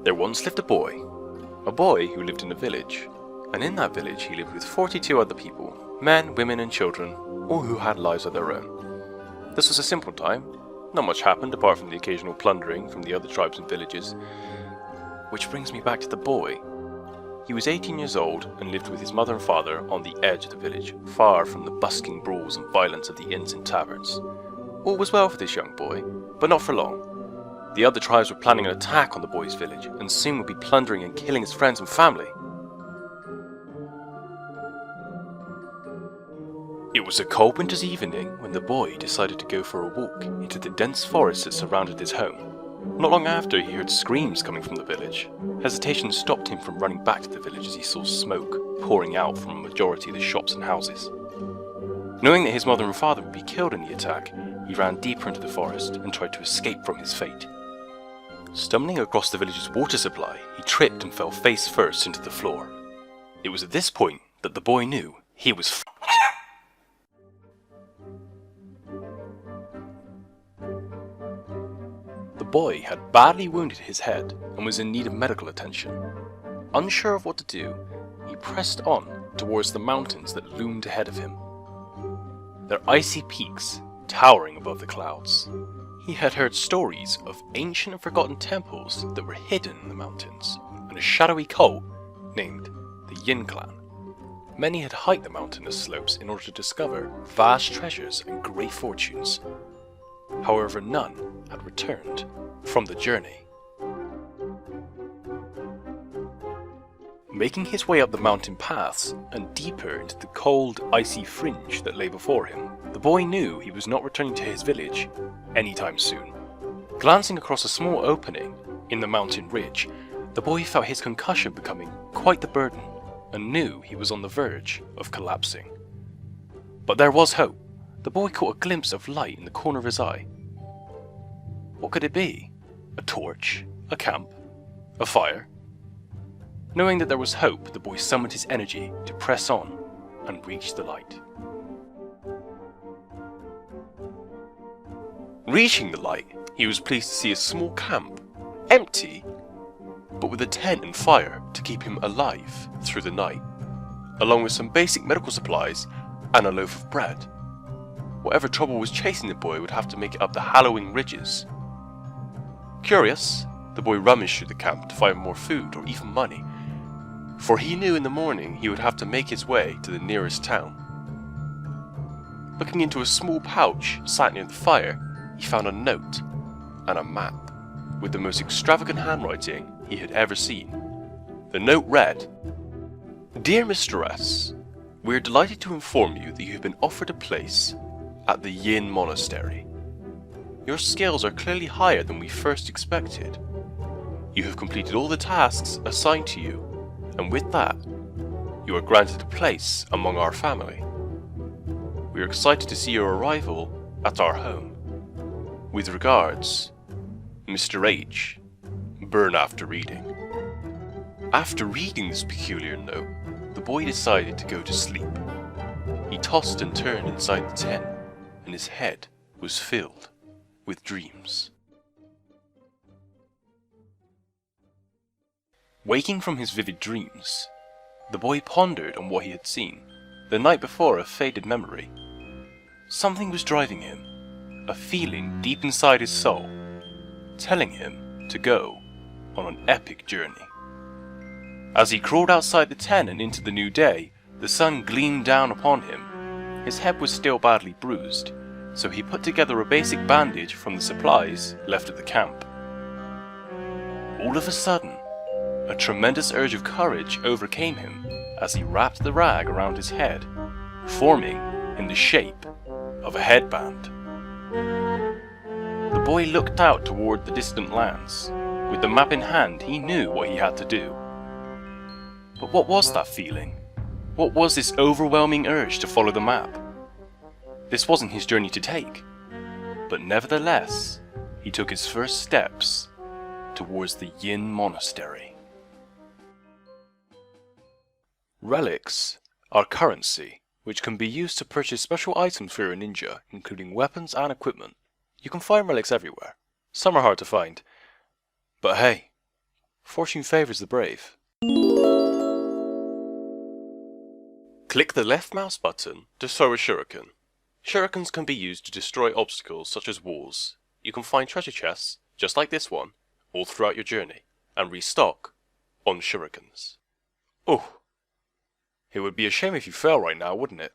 There once lived a boy who lived in a village, and in that village he lived with 42 other people, men, women and children, all who had lives of their own. This was a simple time, not much happened apart from the occasional plundering from the other tribes and villages. Which brings me back to the boy. He was 18 years old and lived with his mother and father on the edge of the village, far from the busking brawls and violence of the inns and taverns. All was well for this young boy, but not for long. The other tribes were planning an attack on the boy's village, and soon would be plundering and killing his friends and family. It was a cold winter's evening when the boy decided to go for a walk into the dense forest that surrounded his home. Not long after, he heard screams coming from the village. Hesitation stopped him from running back to the village as he saw smoke pouring out from a majority of the shops and houses. Knowing that his mother and father would be killed in the attack, he ran deeper into the forest and tried to escape from his fate. Stumbling across the village's water supply, he tripped and fell face first into the floor. It was at this point that the boy knew he was f***ed. The boy had badly wounded his head and was in need of medical attention. Unsure of what to do, he pressed on towards the mountains that loomed ahead of him, their icy peaks towering above the clouds. He had heard stories of ancient and forgotten temples that were hidden in the mountains, and a shadowy cult named the Yin Clan. Many had hiked the mountainous slopes in order to discover vast treasures and great fortunes. However, none had returned from the journey. Making his way up the mountain paths and deeper into the cold, icy fringe that lay before him, the boy knew he was not returning to his village anytime soon. Glancing across a small opening in the mountain ridge, the boy felt his concussion becoming quite the burden and knew he was on the verge of collapsing. But there was hope. The boy caught a glimpse of light in the corner of his eye. What could it be? A torch? A camp? A fire? Knowing that there was hope, the boy summoned his energy to press on and reach the light. Reaching the light, he was pleased to see a small camp, empty, but with a tent and fire to keep him alive through the night, along with some basic medical supplies and a loaf of bread. Whatever trouble was chasing the boy would have to make it up the hallowing ridges. Curious, the boy rummaged through the camp to find more food or even money, for he knew in the morning he would have to make his way to the nearest town. Looking into a small pouch sat near the fire, he found a note and a map with the most extravagant handwriting he had ever seen. The note read, "Dear Mr. S, we are delighted to inform you that you have been offered a place at the Yin Monastery. Your skills are clearly higher than we first expected. You have completed all the tasks assigned to you, and with that, you are granted a place among our family. We are excited to see your arrival at our home. With regards, Mr. H. Burn after reading." After reading this peculiar note, the boy decided to go to sleep. He tossed and turned inside the tent, and his head was filled with dreams. Waking from his vivid dreams, the boy pondered on what he had seen, the night before a faded memory. Something was driving him, a feeling deep inside his soul, telling him to go on an epic journey. As he crawled outside the tent and into the new day, the sun gleamed down upon him. His head was still badly bruised, so he put together a basic bandage from the supplies left at the camp. All of a sudden, a tremendous urge of courage overcame him as he wrapped the rag around his head, forming in the shape of a headband. The boy looked out toward the distant lands. With the map in hand, he knew what he had to do. But what was that feeling? What was this overwhelming urge to follow the map? This wasn't his journey to take, but nevertheless, he took his first steps towards the Yin Monastery. Relics are currency which can be used to purchase special items for your ninja, including weapons and equipment. You can find relics everywhere. Some are hard to find. But hey, fortune favors the brave. Click the left mouse button to throw a shuriken. Shurikens can be used to destroy obstacles such as walls. You can find treasure chests, just like this one, all throughout your journey, and restock on shurikens. Oh, it would be a shame if you fell right now, wouldn't it?